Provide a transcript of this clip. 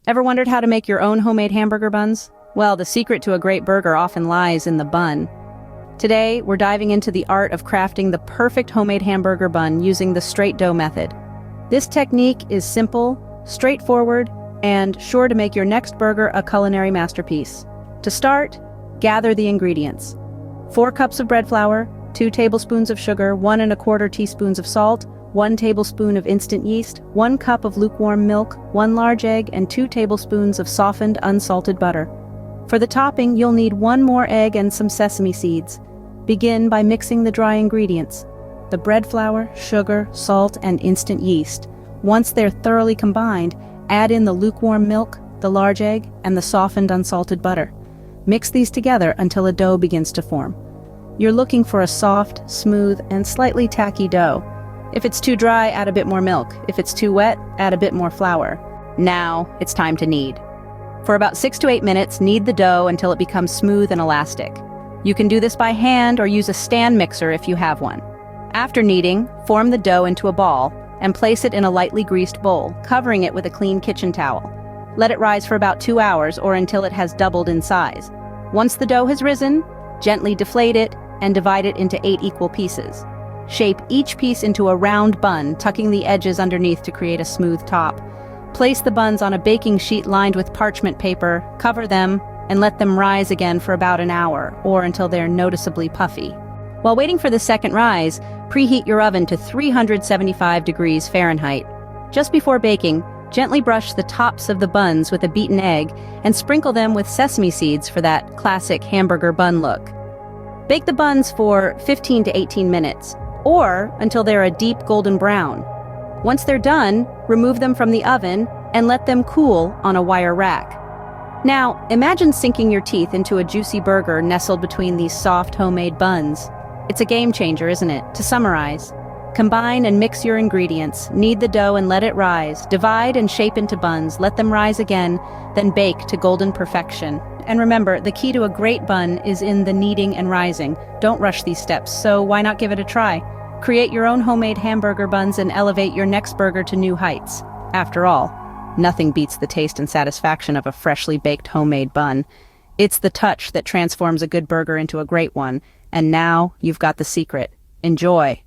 Ever wondered how to make your own homemade hamburger buns? Well, the secret to a great burger often lies in the bun. Today, we're diving into the art of crafting the perfect homemade hamburger bun using the straight dough method. This technique is simple, straightforward, and sure to make your next burger a culinary masterpiece. To start, gather the ingredients. 4 cups of bread flour, 2 tablespoons of sugar, 1¼ teaspoons of salt, 1 tablespoon of instant yeast, 1 cup of lukewarm milk, 1 large egg, and 2 tablespoons of softened, unsalted butter. For the topping, you'll need 1 more egg and some sesame seeds. Begin by mixing the dry ingredients, the bread flour, sugar, salt, and instant yeast. Once they're thoroughly combined, add in the lukewarm milk, the large egg, and the softened, unsalted butter. Mix these together until a dough begins to form. You're looking for a soft, smooth, and slightly tacky dough. If it's too dry, add a bit more milk. If it's too wet, add a bit more flour. Now, it's time to knead. For about 6 to 8 minutes, knead the dough until it becomes smooth and elastic. You can do this by hand or use a stand mixer if you have one. After kneading, form the dough into a ball and place it in a lightly greased bowl, covering it with a clean kitchen towel. Let it rise for about 2 hours or until it has doubled in size. Once the dough has risen, gently deflate it and divide it into 8 equal pieces. Shape each piece into a round bun, tucking the edges underneath to create a smooth top. Place the buns on a baking sheet lined with parchment paper, cover them, and let them rise again for about an hour, or until they're noticeably puffy. While waiting for the second rise, preheat your oven to 375 degrees Fahrenheit. Just before baking, gently brush the tops of the buns with a beaten egg and sprinkle them with sesame seeds for that classic hamburger bun look. Bake the buns for 15 to 18 minutes, or until they're a deep golden brown. Once they're done, remove them from the oven and let them cool on a wire rack. Now, imagine sinking your teeth into a juicy burger nestled between these soft homemade buns. It's a game changer, isn't it? To summarize, combine and mix your ingredients, knead the dough and let it rise, divide and shape into buns, let them rise again, then bake to golden perfection. And remember, the key to a great bun is in the kneading and rising. Don't rush these steps, so why not give it a try? Create your own homemade hamburger buns and elevate your next burger to new heights. After all, nothing beats the taste and satisfaction of a freshly baked homemade bun. It's the touch that transforms a good burger into a great one. And now you've got the secret. Enjoy.